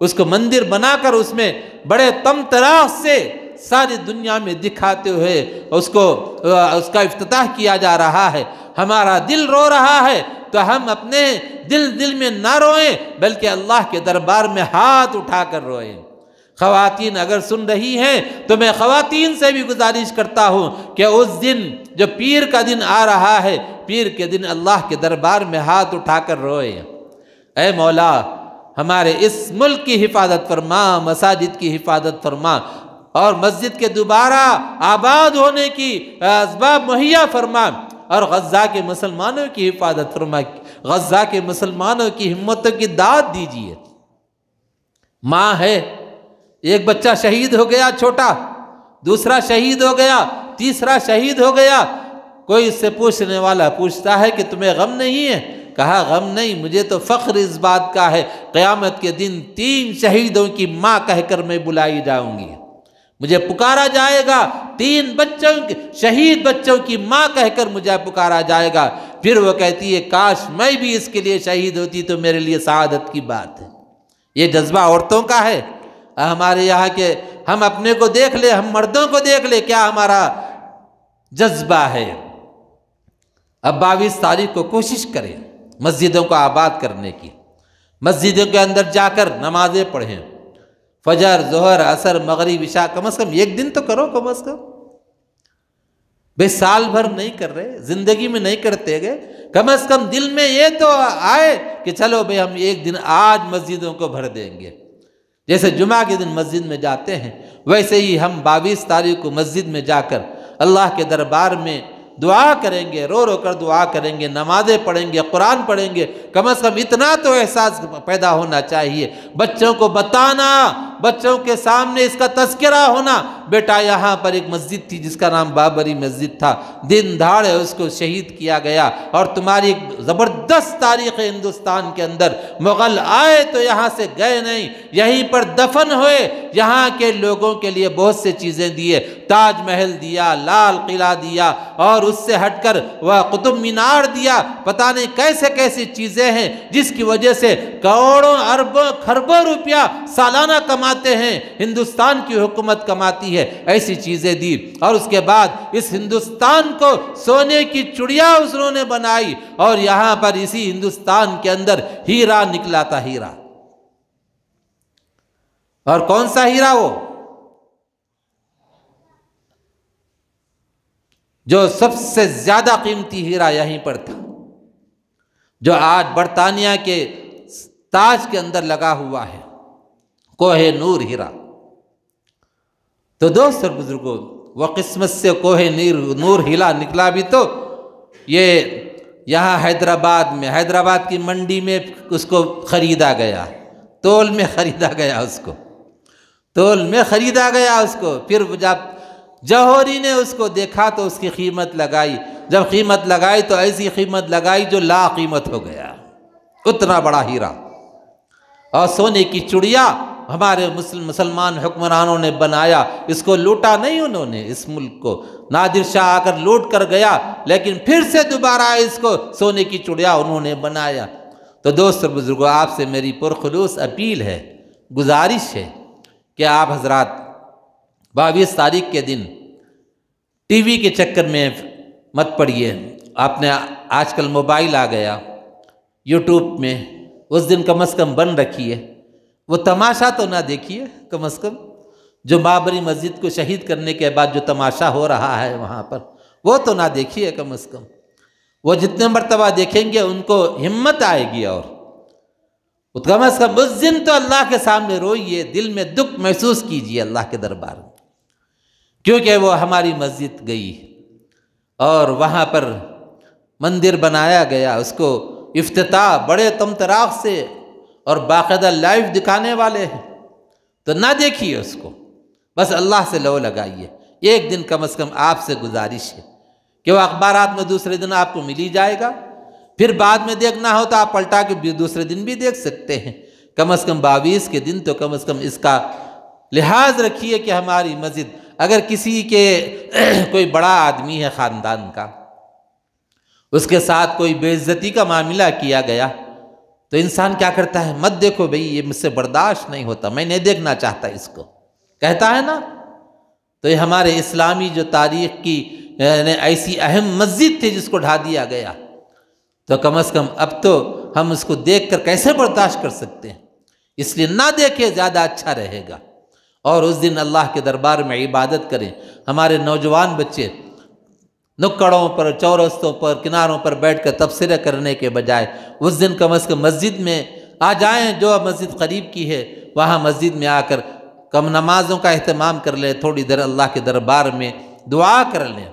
اس کو مندر بنا کر، اس میں بڑے طمطراق سے ساری دنیا میں دکھاتے ہوئے اس کا افتتاح کیا جا رہا ہے۔ ہمارا دل رو رہا ہے تو ہم اپنے دل میں نہ روئیں، بلکہ اللہ کے دربار میں ہاتھ اٹھا کر روئیں۔ خواتین اگر سن رہی ہیں تو میں خواتین سے بھی گزارش کرتا ہوں کہ اس دن جو پیر کا دن آ رہا ہے، پیر کے دن اللہ کے دربار میں ہاتھ اٹھا کر روئیں۔ اے مولا ہمارے اس ملک کی حفاظت فرما، مساجد کی حفاظت فرما، اور مسجد کے دوبارہ آباد ہونے کی اسباب مہیا فرما، اور غزہ کے مسلمانوں کی حفاظت فرما، غزہ کے مسلمانوں کی ہمتوں کی داد دیجیے۔ ماں ہے، ایک بچہ شہید ہو گیا چھوٹا، دوسرا شہید ہو گیا، تیسرا شہید ہو گیا، کوئی اس سے پوچھنے والا پوچھتا ہے کہ تمہیں غم نہیں ہے؟ کہا غم نہیں، مجھے تو فخر اس بات کا ہے، قیامت کے دن 3 شہیدوں کی ماں کہہ کر میں بلائی جاؤں گی، مجھے پکارا جائے گا، 3 شہید بچوں کی ماں کہہ کر مجھے پکارا جائے گا۔ پھر وہ کہتی ہے کاش میں بھی اس کے لیے شہید ہوتی تو میرے لیے سعادت کی بات ہے۔ یہ جذبہ عورتوں کا ہے۔ ہمارے یہاں کے ہم اپنے کو دیکھ لیں، ہم مردوں کو دیکھ لیں، کیا ہمارا جذبہ ہے۔ اب 22 تاریخ کو کوشش کریں مسجدوں کو آباد کرنے کی، مسجدوں کے اندر جا کر نمازیں پڑھیں، فجر، ظہر، عصر، مغرب، عشاء، کم از کم ایک دن تو کرو، کم از کم بے سال بھر نہیں کر رہے، زندگی میں نہیں کرتے گئے، کم از کم دل میں یہ تو آئے کہ چلو بھئی ہم ایک دن آج مسجدوں کو بھر دیں گے۔ جیسے جمعہ کے دن مسجد میں جاتے ہیں، ویسے ہی ہم 22 تاریخ کو مسجد میں جا کر اللہ کے دربار میں دعا کریں گے، رو رو کر دعا کریں گے، نمازیں پڑھیں گے، قرآن پڑھیں گے۔ کم از کم اتنا تو احساس پیدا ہونا چاہیے، بچوں کو بتانا، بچوں کے سامنے اس کا تذکرہ ہونا، بیٹا یہاں پر ایک مسجد تھی جس کا نام بابری مسجد تھا، دن دھاڑے اس کو شہید کیا گیا، اور تمہاری ایک زبردست تاریخ ہندوستان کے اندر مغل آئے تو یہاں سے گئے نہیں، یہیں پر دفن ہوئے، یہاں کے لوگوں کے لیے بہت سے چیزیں دیے، تاج محل دیا، لال قلعہ دیا، اور اس سے ہٹ کر وہ قطب مینار دیا، پتہ نہیں کیسے کیسی چیزیں ہیں جس کی وجہ سے کروڑوں اربوں خربوں روپیہ سالانہ کماتے ہیں، ہندوستان کی حکومت کماتی ہے، ایسی چیزیں دی۔ اور اس کے بعد اس ہندوستان کو سونے کی چڑیا انہوں نے بنائی، اور یہاں پر اسی ہندوستان کے اندر ہیرا نکلا تھا، ہیرا۔ اور کون سا ہیرا؟ وہ جو سب سے زیادہ قیمتی ہیرا یہیں پر تھا، جو آج برطانیہ کے تاج کے اندر لگا ہوا ہے، کوہ نور ہیرا۔ تو دوست اور بزرگوں، وہ قسمت سے کوہ نور ہیرا نکلا بھی تو یہ یہاں حیدرآباد میں، حیدرآباد کی منڈی میں اس کو خریدا گیا، تول میں خریدا گیا، اس کو تول میں خریدا گیا اس کو۔ پھر جب جوہری نے اس کو دیکھا تو اس کی قیمت لگائی، جب قیمت لگائی تو ایسی قیمت لگائی جو لا قیمت ہو گیا، اتنا بڑا ہیرا۔ اور سونے کی چڑیا ہمارے مسلمان حکمرانوں نے بنایا، اس کو لوٹا نہیں انہوں نے، اس ملک کو نادر شاہ آ کر لوٹ کر گیا، لیکن پھر سے دوبارہ اس کو سونے کی چڑیا انہوں نے بنایا۔ تو دوست اور بزرگوں، آپ سے میری پرخلوص اپیل ہے، گزارش ہے کہ آپ حضرات 22 تاریخ کے دن ٹی وی کے چکر میں مت پڑیے، آپ نے آج کل موبائل آ گیا، یوٹیوب میں اس دن کم از کم بن رکھیے، وہ تماشا تو نہ دیکھیے، کم از کم جو بابری مسجد کو شہید کرنے کے بعد جو تماشا ہو رہا ہے وہاں پر، وہ تو نہ دیکھیے کم از کم۔ وہ جتنے مرتبہ دیکھیں گے ان کو ہمت آئے گی، اور کم از کم اس دن تو اللہ کے سامنے روئیے، دل میں دکھ محسوس کیجیے اللہ کے دربار میں، کیونکہ وہ ہماری مسجد گئی اور وہاں پر مندر بنایا گیا، اس کو افتتاح بڑے تمطراق سے اور باقاعدہ لائیو دکھانے والے ہیں، تو نہ دیکھیے اس کو، بس اللہ سے لو لگائیے۔ ایک دن کم از کم آپ سے گزارش ہے کہ وہ اخبارات میں دوسرے دن آپ کو مل ہی جائے گا، پھر بعد میں دیکھنا ہو تو آپ پلٹا کے دوسرے دن بھی دیکھ سکتے ہیں۔ کم از کم 22 کے دن تو کم از کم اس کا لحاظ رکھیے کہ ہماری مسجد، اگر کسی کے کوئی بڑا آدمی ہے خاندان کا، اس کے ساتھ کوئی بے عزتی کا معاملہ کیا گیا تو انسان کیا کرتا ہے؟ مت دیکھو بھئی، یہ مجھ سے برداشت نہیں ہوتا، میں نہیں دیکھنا چاہتا اس کو، کہتا ہے نا۔ تو یہ ہمارے اسلامی جو تاریخ کی ایسی اہم مسجد تھی جس کو ڈھا دیا گیا، تو کم از کم اب تو ہم اس کو دیکھ کر کیسے برداشت کر سکتے ہیں؟ اس لیے نہ دیکھے، زیادہ اچھا رہے گا۔ اور اس دن اللہ کے دربار میں عبادت کریں۔ ہمارے نوجوان بچے نکڑوں پر، چورستوں پر، کناروں پر بیٹھ کر تبصرے کرنے کے بجائے اس دن کم از کم مسجد میں آ جائیں، جو مسجد قریب کی ہے وہاں مسجد میں آ کر کم نمازوں کا اہتمام کر لیں، تھوڑی دیر اللہ کے دربار میں دعا کر لیں،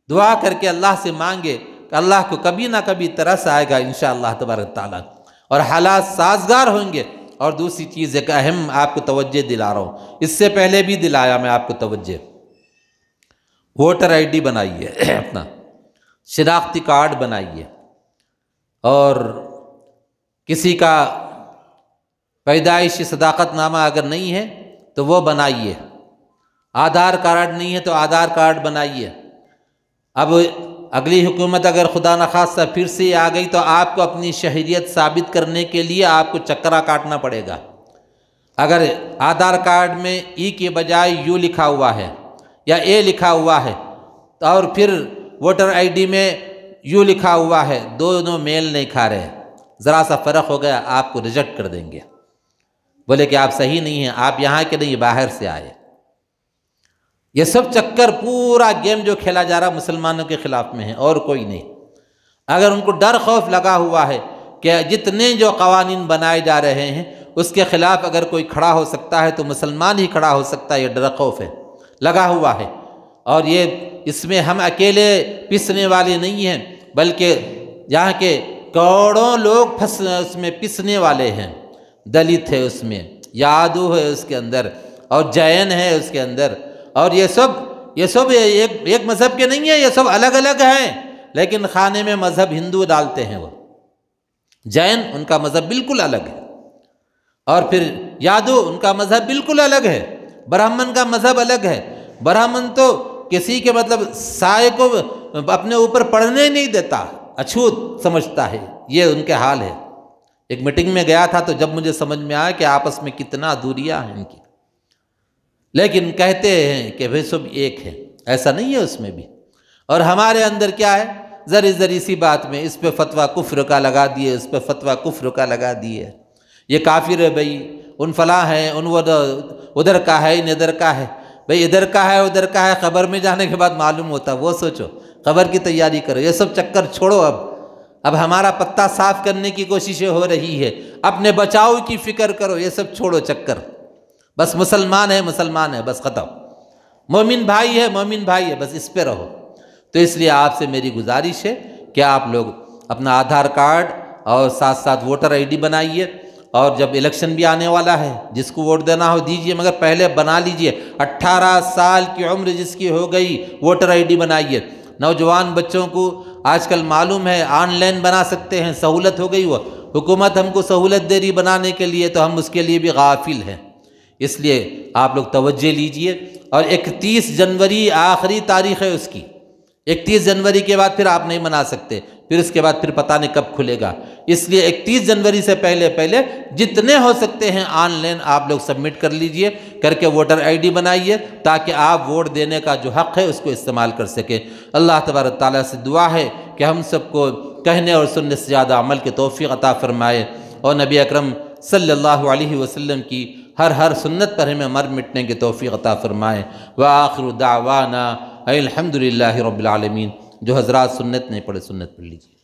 دعا کر کے اللہ سے مانگے کہ اللہ کو کبھی نہ کبھی ترس آئے گا انشاءاللہ تبارک تعالیٰ، اور حالات سازگار ہوں گے۔ اور دوسری چیز ایک اہم آپ کو توجہ دلا رہا ہوں، اس سے پہلے بھی دلایا میں آپ کو توجہ، ووٹر آئی ڈی بنائیے، اپنا شناختی کارڈ بنائیے، اور کسی کا پیدائشی صداقت نامہ اگر نہیں ہے تو وہ بنائیے، آدھار کارڈ نہیں ہے تو آدھار کارڈ بنائیے۔ اب اگلی حکومت اگر خدا نخواستہ پھر سے آ گئی تو آپ کو اپنی شہریت ثابت کرنے کے لیے آپ کو چکرہ کاٹنا پڑے گا۔ اگر آدھار کارڈ میں ای کے بجائے یو لکھا ہوا ہے یا اے لکھا ہوا ہے، اور پھر ووٹر آئی ڈی میں یو لکھا ہوا ہے، دونوں میل نہیں کھا رہے، ذرا سا فرق ہو گیا، آپ کو ریجیکٹ کر دیں گے، بولے کہ آپ صحیح نہیں ہیں، آپ یہاں کے نہیں باہر سے آئے۔ یہ سب چکر، پورا گیم جو کھیلا جا رہا مسلمانوں کے خلاف میں ہے، اور کوئی نہیں۔ اگر ان کو ڈر خوف لگا ہوا ہے کہ جتنے جو قوانین بنائے جا رہے ہیں اس کے خلاف اگر کوئی کھڑا ہو سکتا ہے تو مسلمان ہی کھڑا ہو سکتا ہے، یہ ڈر خوف ہے لگا ہوا ہے۔ اور یہ اس میں ہم اکیلے پسنے والے نہیں ہیں، بلکہ یہاں کے کروڑوں لوگ اس میں پسنے والے ہیں۔ دلت ہے اس میں، یادو ہے اس کے اندر، اور جین ہے اس کے اندر، اور یہ سب ایک مذہب کے نہیں ہیں، یہ سب الگ الگ ہیں، لیکن کھانے میں مذہب ہندو ڈالتے ہیں۔ وہ جین ان کا مذہب بالکل الگ ہے، اور پھر یادو ان کا مذہب بالکل الگ ہے، برہمن کا مذہب الگ ہے۔ برہمن تو کسی کے مطلب سائے کو اپنے اوپر پڑھنے نہیں دیتا، اچھوت سمجھتا ہے، یہ ان کے حال ہے۔ ایک میٹنگ میں گیا تھا تو جب مجھے سمجھ میں آیا کہ آپس میں کتنا دوریاں ہیں ان کی، لیکن کہتے ہیں کہ وہ سب ایک ہے، ایسا نہیں ہے اس میں بھی۔ اور ہمارے اندر کیا ہے، ذری سی بات میں اس پہ فتویٰ کفر کا لگا دیے، اس پہ فتویٰ کفر کا لگا دیے، یہ کافر ہے بھائی، ان فلاں ہیں، ان وہ ادھر کا ہے، ان ادھر کا ہے۔ بھائی ادھر کا ہے ادھر کا ہے قبر میں جانے کے بعد معلوم ہوتا، وہ سوچو، قبر کی تیاری کرو، یہ سب چکر چھوڑو۔ اب ہمارا پتہ صاف کرنے کی کوششیں ہو رہی ہے، اپنے بچاؤ کی فکر کرو، یہ سب چھوڑو چکر۔ بس مسلمان ہے بس ختم، مومن بھائی ہے بس اس پہ رہو۔ تو اس لیے آپ سے میری گزارش ہے کہ آپ لوگ اپنا آدھار کارڈ اور ساتھ ساتھ ووٹر آئی ڈی بنائیے، اور جب الیکشن بھی آنے والا ہے جس کو ووٹ دینا ہو دیجئے، مگر پہلے بنا لیجئے۔ 18 سال کی عمر جس کی ہو گئی ووٹر آئی ڈی بنائیے۔ نوجوان بچوں کو آج کل معلوم ہے آن لائن بنا سکتے ہیں، سہولت ہو گئی، وہ حکومت ہم کو سہولت دے رہی بنانے کے لیے، تو ہم اس کے لیے بھی غافل ہیں۔ اس لیے آپ لوگ توجہ لیجئے، اور 31 جنوری آخری تاریخ ہے اس کی، 31 جنوری کے بعد پھر آپ نہیں بنا سکتے، پھر اس کے بعد پھر پتہ نہیں کب کھلے گا۔ اس لیے 31 جنوری سے پہلے جتنے ہو سکتے ہیں آن لائن آپ لوگ سبمٹ کر لیجئے، کر کے ووٹر آئی ڈی بنائیے، تاکہ آپ ووٹ دینے کا جو حق ہے اس کو استعمال کر سکیں۔ اللہ تبارک تعالیٰ سے دعا ہے کہ ہم سب کو کہنے اور سننے سے زیادہ عمل کی توفیق عطا فرمائے، اور نبی اکرم صلی اللہ علیہ وسلم کی ہر سنت پر ہمیں مر مٹنے کی توفیق عطا فرمائے۔ وآخر دعوانا الحمدللہ رب العالمین۔ جو حضرات سنت نہیں پڑھے سنت پڑھ لیجیے۔